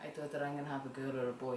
I thought that I'm gonna have a girl or a boy.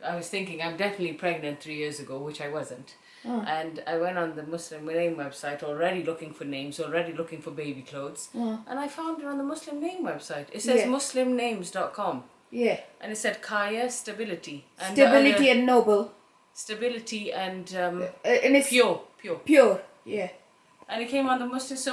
I was thinking I'm definitely pregnant 3 years ago, which I wasn't. And I went on the Muslim name website, already looking for names, already looking for baby clothes, and I found it on the Muslim name website. It says muslimnames.com. Yeah. And it said Kaya Stability. And Stability and noble. Stability and And it's pure. pure. Yeah. And it came on the Muslim. So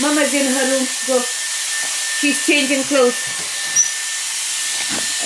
Mama is in her room. Go. She's changing clothes.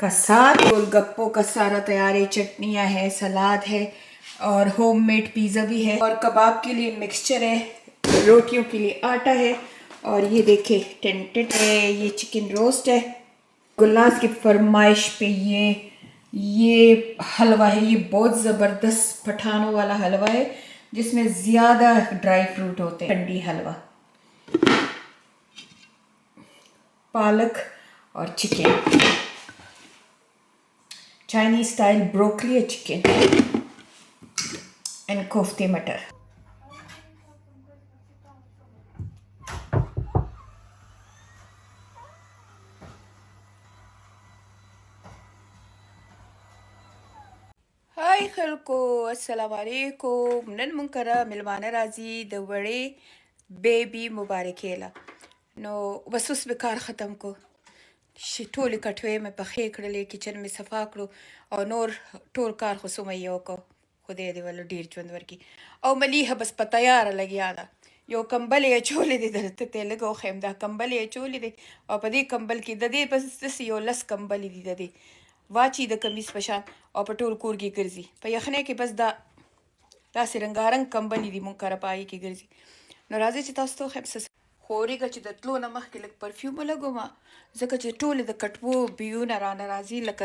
کا ساتھ گولگپوں کا سارا تیار ہے. چٹنیاں ہے, سلاد ہے اور home made pizza بھی ہے, اور کباب کے لیے مکسچر ہے, روٹیوں کے لیے آٹا ہے, اور یہ دیکھیں ٹینٹڈ ہے, یہ چکن روسٹ ہے. گلاس کی فرمائش پہ یہ حلوہ ہے, یہ بہت زبردست پٹھانوں والا حلوہ ہے جس میں زیادہ ڈرائی فروٹ ہوتے ہیں. ٹھنڈی حلوہ, پالک اور chicken, Chinese style broccoli chicken and کوفتے مٹر. هاي خلکو السلام علیکم. نن مونږ کره ملمانه راځي د وړې بیبي مبارکیله. نو بس اوس به کار ختم کو, ټولې کټوې مې پخې کړلې, کچن مې صفا کړو او نور ټول کار خو سومه یې وکړو. خدای دې ولو ډېر ژوند ورکړي. او ملیحه بس په تیاره لګیا ده. یو کمبل یې اچولی دی, درته ته لږ وښیم. دا کمبل یې اچولی دی او په دې کمبل کې د دې بس داسې یو 10 کمبلې دي د دې واچي د کمیس په شان, او په ټول کور کې ګرځي. په یخنۍ کې بس دا داسې رنګارنګ کمبلې دي مونږ کره په هغې کې ګرځي. نو راځئ چې تاسو ته وښیم څه خو اورېږه چې د تلو نه مخکې لږ پرفیوم ولګومه, ځکه چې ټولې د کټوو بویونه رانه راځي, لکه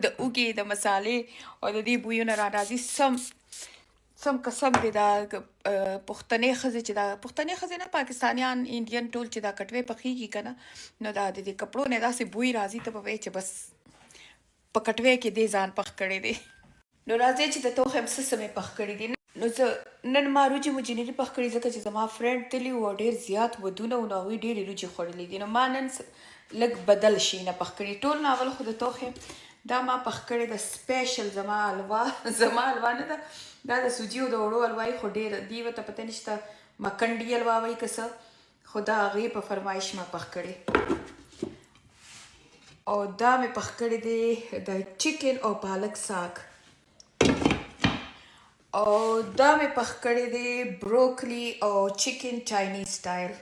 د اوږې د مسالې او د دې بویونه را راځي. سم قسم دی دا پښتنې ښځې چې دا پښتنې ښځې نه, پاکستانیان انډین ټول چې دا کټوې پخېږي که نه, نو دا د دې کپړو نه داسې بوی راځي, ته به وایې چې بس په کټوې کې دې ځان پخ کړی دی. نو راځئ چې درته وښیم څه څه مې پخ کړي دي. نو زه نن ما وریجې مجنري پخ کړي, ځکه چې زما فرینډ تلي و او ډېر زیات ودونه و, نو هغوی ډېرې وریجې خوړلې دي. نو ما نن لږ بدل شي نه پخ کړي. ټول ناول خو درته وښیم دا ما پخ کړې ده سپیشل زما حلوا. زما حلوا نه ده, دا د سوجي او د وړو حلوا یې خو ډېره دې ورته پته نشته, مکنډي حلوا وایي که څه, خو دا هغې په فرمایش ما پخ کړې. او دا مې پخ کړی دی د چکن او پالک ساګ, او دا مې پخ کړی دی بروکلی او چکن چائنیز سټایل,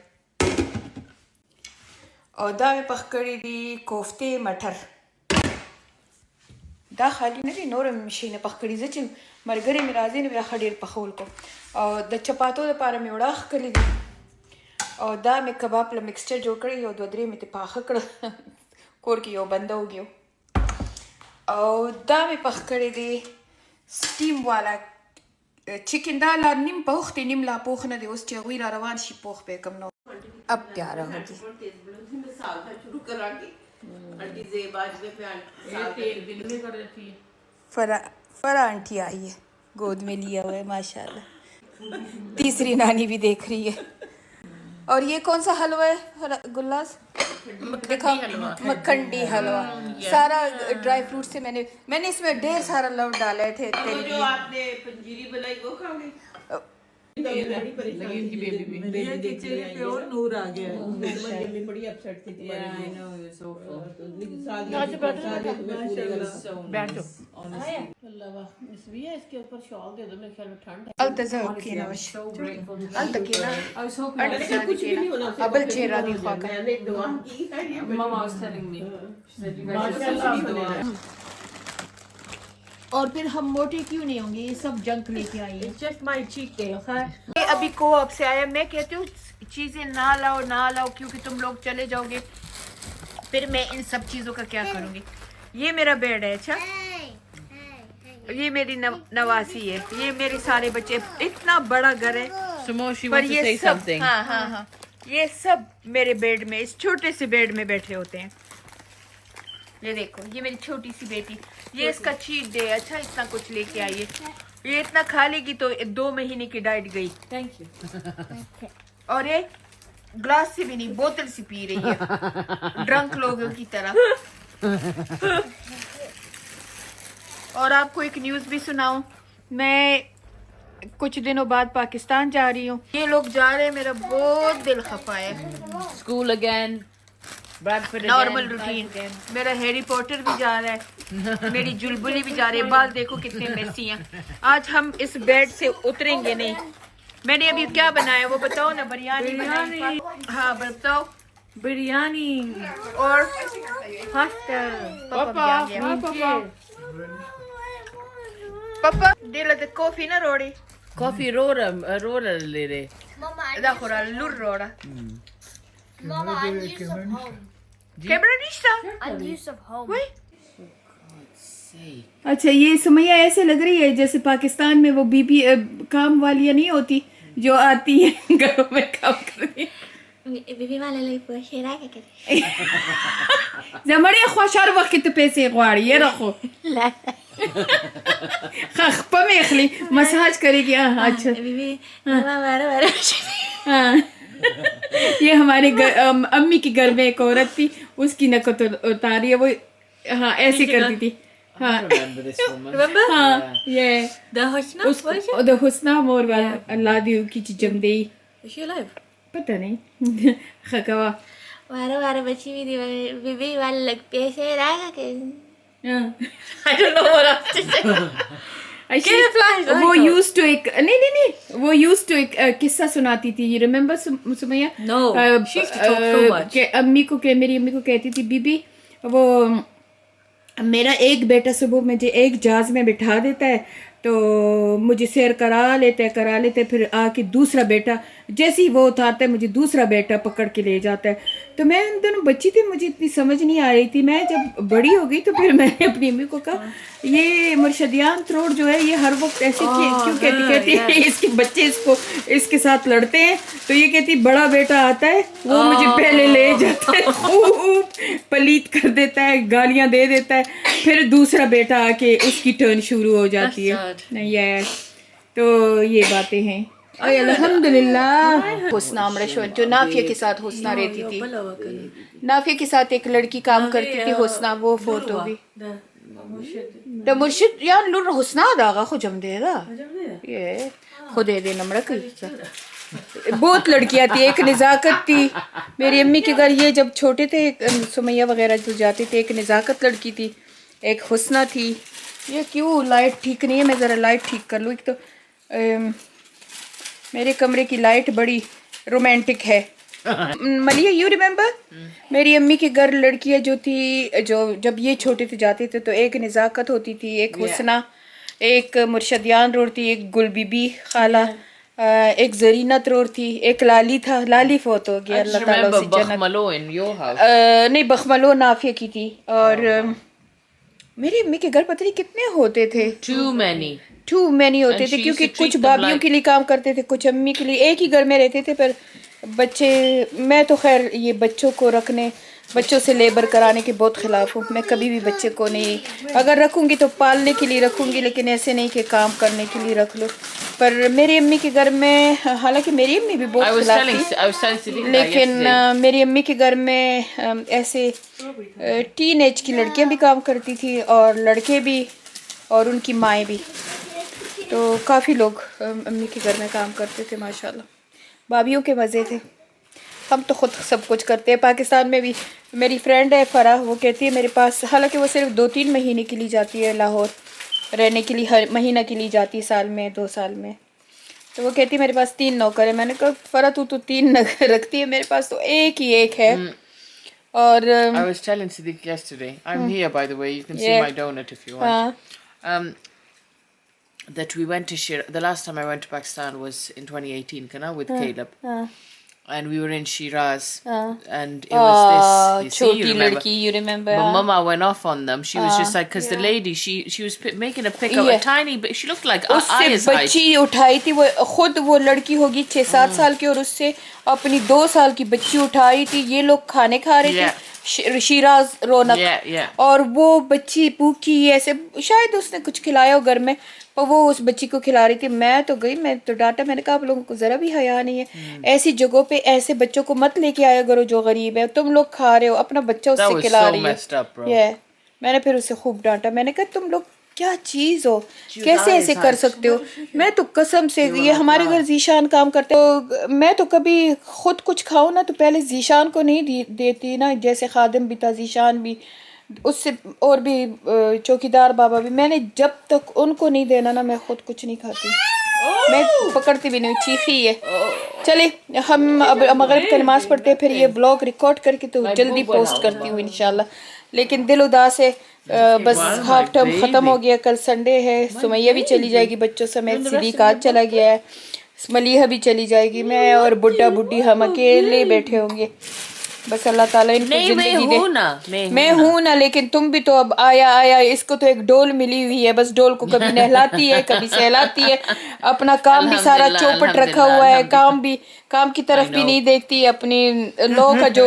او دا مې پخ کړی دی کوفتې مټر. دا خالی نه دي, نور مې شي نه پخ کړي, زه چې ملګري مې راځي نو بیا ښه ډېر پخول کو. او د چپاتو دپاره مې وړه ښکلي دي, او دا مې کباب له مکسچر جوړ کړی, یو 2-3 مې ترې پاخه کړه, کور کې یو بنده وګیو. او دا مې پخ کړی دی سټیم والا چکن, دا لا نیم پوخ دی نیم لا پوخ نه دی, اوس چې هغوی را روان شي پوخ به کم نو. اب پیارا ہوگی فرا آنٹی آئی ہے, گود میں لیا ہوا ہے ماشاء اللہ. تیسری نانی بھی دیکھ رہی ہے. اور یہ کون سا حلوہ ہے گلاس, دکھا مکھنڈی حلوہ, سارا ڈرائی فروٹ سے میں نے اس میں ڈھیر سارا لو ڈالے تھے. جو آپ نے پنجیری بنائی وہ کھا گئی, نور آ گیا. بڑی اپسیٹ تھی. اور پھر ہم موٹے کیوں نہیں ہوں گے, یہ سب جنک لے کے آئیے. ابھی کو آپ سے آیا, میں کہتی ہوں چیزیں نہ لاؤ کیونکہ تم لوگ چلے جاؤ گے, پھر میں ان سب چیزوں کا کیا کروں گی. یہ میرا بیڈ ہے, اچھا یہ میری نواسی ہے, یہ میرے سارے بچے, اتنا بڑا گھر ہے, پر یہ سب ہاں یہ سب میرے بیڈ میں, اس چھوٹے سے بیڈ میں بیٹھے ہوتے ہیں. یہ دیکھو, یہ میری چھوٹی سی بیٹی, یہ اس کا چیٹ ڈے. اچھا اتنا کچھ لے کے آئیے, یہ اتنا کھا لے گی تو 2 مہینے کی ڈائٹ گئی. Thank you. اور یہ گلاس سے بھی نہیں, بوتل سے پی رہی ہے ڈرنک لوگوں کی طرح. اور آپ کو ایک نیوز بھی سناؤں, میں کچھ دنوں بعد پاکستان جا رہی ہوں. یہ لوگ جا رہے ہیں, میرا بہت دل خفا ہے. School again, normal routine. میرا ہیری پوٹر بھی جا رہا ہے, میری جلبلی بھی جا رہی ہے. بال دیکھو کتنے میسی ہیں. آج ہم اس بیڈ سے اتریں گے نہیں. میں نے ابھی کیا بنایا وہ بتاؤ نا, بریانی. ہاں بتاؤ. biryani. اور Pasta. Papa, Papa, dile de coffee na rodi. Coffee roller lere. Da khora lur roda. Mama, I'm used of home. Camera nishta. I'm used of home. Say. اچھا یہ سمیہ ایسے لگ رہی ہے جیسے پاکستان میں وہ بی بی کام والیاں نہیں ہوتی جو آتی ہیں گھروں میں کام کرتی Bibi malah lagi pusing lagi kan? زمڑے خوشار وقت ته پیسې غواړي یې رخو خخ په میخلی مساج کرے گی اچھا Bibi, mama baru pusing. ہاں یہ ہمارے امی کے گھر میں ایک عورت تھی اس کی نقط اتاری ہے وہ ہاں ایسے کرتی تھی ہاں I remember this woman. Remember? ہاں یہ The Hosna? اس کو دا حسنہ مور والا اللہ دی کی جم دے Is she alive? پتہ نہیں خکوا Baru pusing Bibi malah lagi pusing lagi kan? ہاں I don't know what else to say. وہ یوز ٹو ایک نہیں وہ یوز ٹو ایک قصہ سناتی تھی you remember Sumaiya No, she used to talk so much. کہ میری امی کو کہتی تھی بی بی وہ میرا ایک بیٹا صبح مجھے ایک جہاز میں بٹھا دیتا ہے تو مجھے سیر کرا لیتے پھر آ کے دوسرا بیٹا جیسے ہی وہ اتارتا ہے مجھے دوسرا بیٹا پکڑ کے لے جاتا ہے تو میں ان دونوں بچی تھی مجھے اتنی سمجھ نہیں آ رہی تھی میں جب بڑی ہو گئی تو پھر میں نے اپنی امی کو کہا یہ مرشدیان تروڑ جو ہے یہ ہر وقت ایسے کیوں کہتی ہے اس کے بچے اس کے ساتھ لڑتے ہیں تو یہ کہتی بڑا بیٹا آتا ہے وہ مجھے پہلے لے جاتا ہے خوب پلیت کر دیتا ہے گالیاں دے دیتا ہے پھر دوسرا بیٹا آ کے اس کی ٹرن شروع ہو جاتی ہے یس تو یہ باتیں ہیں الحمدللہ حسنہ امرشور جو نافیہ کے ساتھ حسنہ رہتی تھی نافیہ کے ساتھ ایک لڑکی کام کرتی تھی حسنہ وہ فوت ہو گئی دا مرشد یا لور حسنہ داغا خو جم دے گا یہ خودے دے نمڑا کئی بہت لڑکیاں تھی ایک نزاکت تھی میری امی کے گھر یہ جب چھوٹے تھے سمیہ وغیرہ جو جاتے تھے ایک نزاکت لڑکی تھی ایک حسنہ تھی یہ کیوں لائٹ ٹھیک نہیں ہے میں ذرا لائٹ ٹھیک کر لوں ایک تو میرے کمرے کی لائٹ بڑی رومانٹک ہے ملیہ یو ریممبر میری امی کے گھر لڑکیاں جو تھی جو جب یہ چھوٹے تھے جاتے تھے تو ایک نزاکت ہوتی تھی ایک حسنہ ایک مرشدیان روڑ تھی ایک گل بی بی خالہ ایک زرینہ ترور تھی ایک لالی تھا لالی فوت ہو گیا اللہ تعالیٰ اسی جنت Bachmalo in your house. نہیں بخملو نافیہ کی تھی اور میری امی کے گھر پتہ نہیں کتنے ہوتے تھے ٹو مینی ہوتے تھے کیونکہ کچھ بابیوں کے لیے کام کرتے تھے کچھ امی کے لیے ایک ہی گھر میں رہتے تھے پر بچے میں تو خیر یہ بچوں کو رکھنے بچوں سے لیبر کرانے کے بہت خلاف ہوں میں کبھی بھی بچے کو نہیں اگر رکھوں گی تو پالنے کے لیے رکھوں گی لیکن ایسے نہیں کہ کام کرنے کے لیے رکھ لو پر میری امی کے گھر میں حالانکہ میری امی بھی بہت خلاف تھی لیکن میری امی کے گھر میں ایسے ٹین ایج کی لڑکیاں بھی کام کرتی تھی اور لڑکے بھی اور ان کی مائیں بھی تو کافی لوگ امی کے گھر میں کام کرتے تھے ماشاءاللہ بھابھیوں کے مزے تھے ہم تو خود سب کچھ کرتے ہیں پاکستان میں بھی میری فرینڈ ہے فرح وہ کہتی ہے میرے پاس حالانکہ وہ صرف 2-3 مہینے کے لیے جاتی ہے لاہور رہنے کے لیے ہر مہینہ کے لیے جاتی ہے سال میں 2 سال میں تو وہ کہتی ہے میرے پاس 3 نوکر ہیں میں نے کہا فرح تو 3 رکھتی ہے میرے پاس تو ایک ہی ایک ہے اور I was telling Siddiq yesterday, I'm here by the way, you can see my donut if you want. That we went to Shiraz. The last time I went to Pakistan was in 2018, Kana, with Caleb. And we were in Shiraz. And it was this, you see, you remember. you remember. But Mama went off on them. She was just like, because the lady, she was making a pick of a tiny bit. She looked like اس سے Aya's height. بچی اٹھائی تھی وہ خود وہ لڑکی ہوگی 6-7 سال کی اور اس سے اپنی 2 سال کی بچی اٹھائی تھی یہ لوگ کھانے کھا رہے تھے شیراز رونق اور وہ بچی بھوکی ایسے شاید اس نے کچھ کھلایا ہو گھر میں اور وہ اس بچی کو کھلا رہی تھی میں تو گئی میں تو ڈانٹا میں نے کہا آپ لوگوں کو ذرا بھی حیا نہیں ہے ایسی جگہوں پہ ایسے بچوں کو مت لے کے آیا کرو جو غریب ہے تم لوگ کھا رہے ہو اپنا بچہ اس سے کھلا رہی ہے میں نے پھر اسے خوب ڈانٹا میں نے کہا تم لوگ کیا چیز ہو کیسے ایسے کر سکتے ہو میں تو قسم سے یہ ہمارے گھر ذیشان کام کرتے ہو میں تو کبھی خود کچھ کھاؤں نا تو پہلے ذیشان کو نہیں دیتی نا جیسے خادم بھی تھا ذیشان بھی اس سے اور بھی چوکیدار بابا بھی میں نے جب تک ان کو نہیں دینا نا میں خود کچھ نہیں کھاتی میں پکڑتی بھی نہیں چیخی ہے چلے ہم اب مغرب کا نماز پڑھتے ہیں، پھر یہ بلاگ ریکارڈ کر کے تو جلدی پوسٹ کرتی ہوں انشاءاللہ. لیکن دل اداس ہے، بس ہاف ٹرم ختم ہو گیا، کل سنڈے ہے، سمیہ بھی چلی جائے گی بچوں سمیت، صدیق آج چلا گیا ہے، ملیحہ بھی چلی جائے گی، میں اور بڈھا بڈھی ہم اکیلے بیٹھے ہوں گے. بس اللہ تعالیٰ ان کو زندگی دے. میں ہوں نا، لیکن تم بھی تو اب آیا اس کو تو ایک ڈول ملی ہوئی ہے، بس ڈول کو کبھی نہلاتی ہے کبھی سہلاتی ہے، اپنا کام بھی سارا چوپٹ رکھا ہوا ہے، کام کی طرف بھی نہیں دیکھتی، اپنی لو کا جو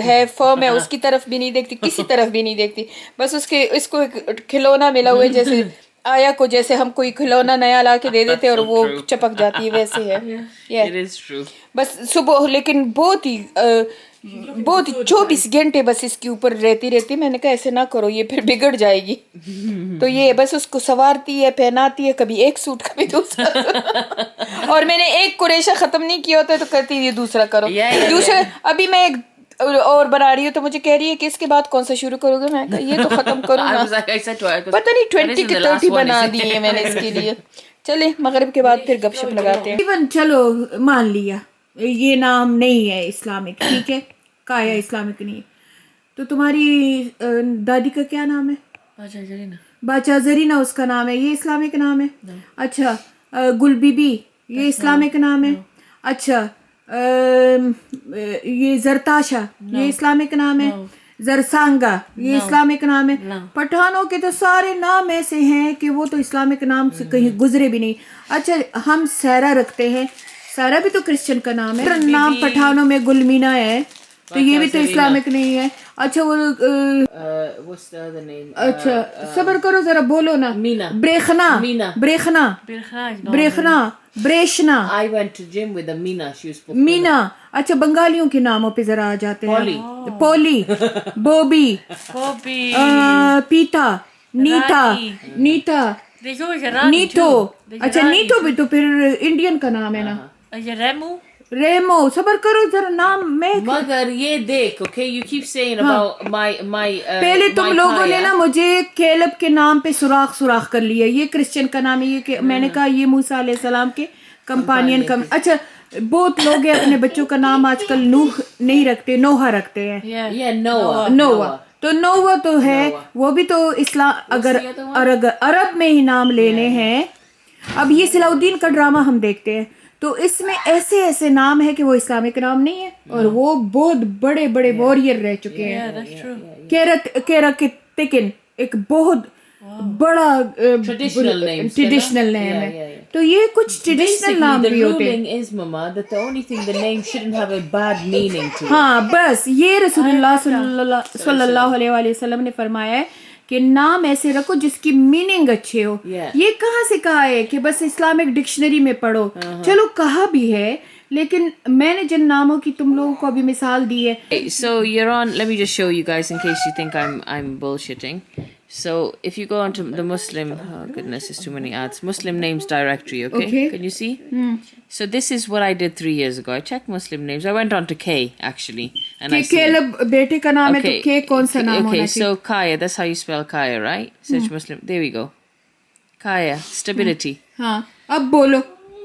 ہے فرم ہے اس کی طرف بھی نہیں دیکھتی، کسی طرف بھی نہیں دیکھتی. بس اس کو ایک کھلونا ملا ہوا ہے، جیسے آیا کو جیسے ہم کوئی کھلونا نیا لا کے دے دیتے اور وہ چپک جاتی ہے، ویسے ہے. بس صبح لیکن بہت ہی 24 گھنٹے بس اس کے اوپر رہتی. میں نے کہا ایسے نہ کرو، یہ پھر بگڑ جائے گی. تو یہ بس اس کو سنوارتی ہے، پہناتی ہے، کبھی ایک سوٹ کبھی دوسرا. اور میں نے ایک قریشہ ختم نہیں کیا ہوتا ہے تو کہتی ہے یہ دوسرا کرو. دوسرا ابھی میں ایک اور بنا رہی ہوں تو مجھے کہہ رہی ہے کہ اس کے بعد کون سا شروع کرو گے. میں کہا یہ تو ختم کروں نا. پتہ نہیں 20 کے 30 بنا دیے میں نے اس کے لیے. چلے مغرب کے بعد پھر گپ شپ لگاتے ہیں. ایون چلو مان لیا یہ نام نہیں ہے اسلامک، ٹھیک ہے، کایا اسلامک نہیں ہے، تو تمہاری دادی کا کیا نام ہے؟ باچا زرینہ اس کا نام ہے، یہ اسلامک نام ہے؟ اچھا. گل بی بی یہ اسلامک نام ہے؟ اچھا. یہ زرتاشا یہ اسلامک نام ہے؟ زرسانگا یہ اسلامک نام ہے؟ پٹھانوں کے تو سارے نام ایسے ہیں کہ وہ تو اسلامک نام سے کہیں گزرے بھی نہیں. اچھا ہم سیرا رکھتے ہیں، سیرا بھی تو کرسچن کا نام ہے. نام پٹھانوں میں گلمینا ہے تو یہ بھی تو اسلامک نہیں ہے. اچھا وہ اچھا صبر کرو ذرا بولو نا. بریخنا I went to gym with Amina. She was مینا. اچھا بنگالیوں کے ناموں پہ ذرا آ جاتے ہیں. پولی، بوبی، پیتا، نیتا، نیٹو. اچھا نیٹو بھی تو پھر انڈین کا نام ہے نا. ریمو. صبر کرو ذرا نام میں مگر یہ دیکھ okay you keep saying about my پہلے تم لوگوں نے نا مجھے کیلب کے نام پہ سوراخ کر لیا. یہ کرسچن کا نام ہے، یہ میں نے کہا یہ موسیٰ علیہ السلام کے کمپانین کا. اچھا بہت لوگ ہیں اپنے بچوں کا نام آج کل نوح نہیں رکھتے، نوحہ رکھتے ہیں. نوح تو نوح تو ہے، وہ بھی تو اسلام. اگر عرب میں ہی نام لینے ہیں. اب یہ صلاح الدین کا ڈرامہ ہم دیکھتے ہیں تو اس میں ایسے نام ہے کہ وہ اسلامک نام نہیں ہے، اور وہ بہت بڑے بڑے واریر رہ چکے ہیں. کیرکتکن ایک بہت بڑا ٹریڈیشنل نیم ہے. تو یہ کچھ ٹریڈیشنل نام بھی ہوتے ہیں. ہاں بس یہ رسول اللہ صلی اللہ علیہ وآلہ وسلم نے فرمایا ہے کہ نام ایسے رکھو جس کی میننگ اچھے ہو. یہ کہاں سے کہا ہے کہ بس اسلامک ڈکشنری میں پڑھو؟ چلو کہا بھی ہے، لیکن میں نے جن ناموں کی تم لوگوں کو ابھی مثال دی ہے. So you're on, let me just show you guys in case you think I'm bullshitting. So if you go onto the Muslim, oh goodness, there's too many ads. Muslim names directory, okay? Can you see? So this is what I did 3 years ago. I checked Muslim names. I went on to K actually, and I کیلب بیٹے کا نام ہے تو کے کون سا نام ہونا چاہیے؟ So Kaya, that's how you spell Kaya, right? Search Muslim. There we go. Kaya, stability. ہاں اب بولو.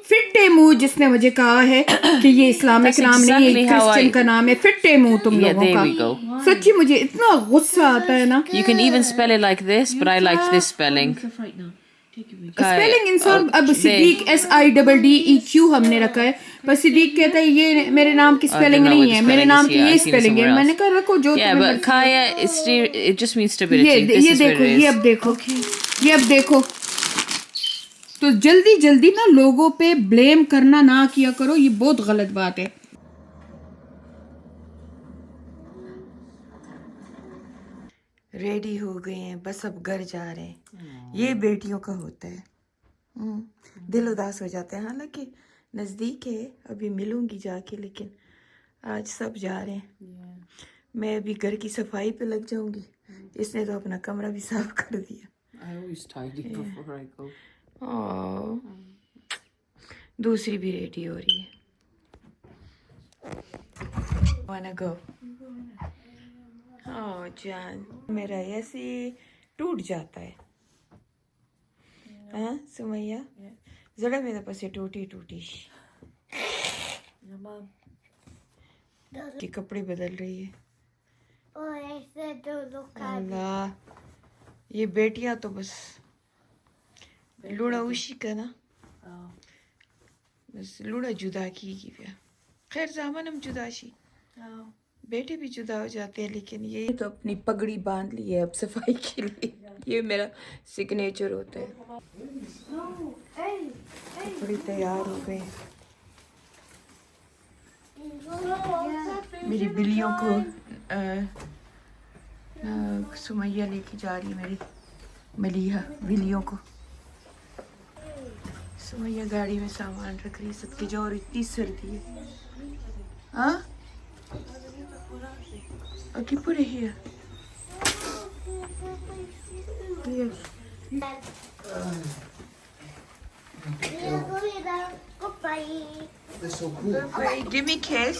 فٹے منہ جس نے مجھے کہا ہے کہ یہ اسلامک نام نہیں ہے، کرسچن کا نام ہے. فٹے منہ تم لوگوں کا. سچی مجھے اتنا غصہ آتا ہے نا. You can even spell it like this, but I liked this spelling. Spelling انسان. اب صدیق SIDDEQ ہم نے رکھا ہے، پر صدیق کہتا ہے یہ میرے نام کی اسپیلنگ نہیں ہے، میرے نام کی یہ اسپیلنگ ہے. میں نے کہا رکھو جو Yeah, but Kaya, it just means stability. یہ دیکھو، یہ اب دیکھو، یہ اب دیکھو. تو جلدی نا لوگوں پہ بلیم کرنا نہ کیا کرو، یہ بہت غلط بات ہے. ریڈی ہو گئے ہیں، بس اب گھر جا رہے ہیں. یہ بیٹیوں کا ہوتا ہے، دل اداس ہو جاتا ہے. حالانکہ نزدیک ہے، ابھی ملوں گی جا کے، لیکن آج سب جا رہے ہیں. میں ابھی گھر کی صفائی پہ لگ جاؤں گی. اس نے تو اپنا کمرہ بھی صاف کر دیا. I always tidy before I go. دوسری بھی ریڈی ہو رہی ہے. wanna go. جان میرا ایسے ٹوٹ جاتا ہے. ہاں سمیہ ذرا میرے پاس ٹوٹی کے کپڑے بدل رہی ہے. اور ایسے دونوں کا اللہ یہ بیٹیاں تو بس لوڑا اوشی کا نا بس لوڑا جدا کی گی پیا. خیر زامن ہم جدا شی بیٹے بھی جدا ہو جاتے ہیں لیکن یہ تو اپنی پگڑی باندھ لی ہے اب صفائی کے لیے. یہ میرا سگنیچر ہوتا ہے. کپڑے تیار ہو گئے. میری بلیوں کو سمیہ لے کے جا رہی ہے میری ملیحہ بلیوں کو. سمیہ گاڑی میں سامان رکھ رہی ہے سب کی جو. اور اتنی سردی ہے. ہاں اوکے پورے ہی They're so cool. give me kiss.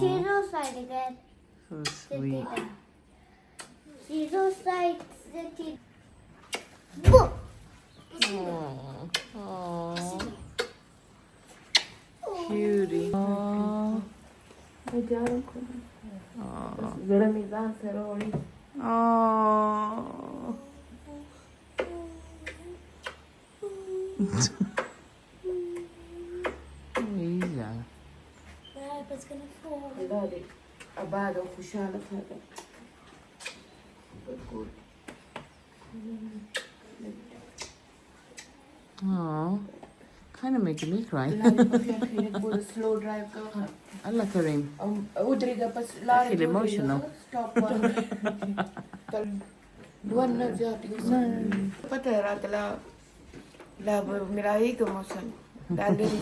zero side again. So sweet. Zero side the Cutie. Oh. Lisa. it's gonna fall. آباد و خوشحال تھا. Oh. Kind of making me cry. Slow drive کا Allah Kareem. ادھر کا بس I feel emotional. پتہ ہے رات لا میرا ہی کا موسم ڈال رہی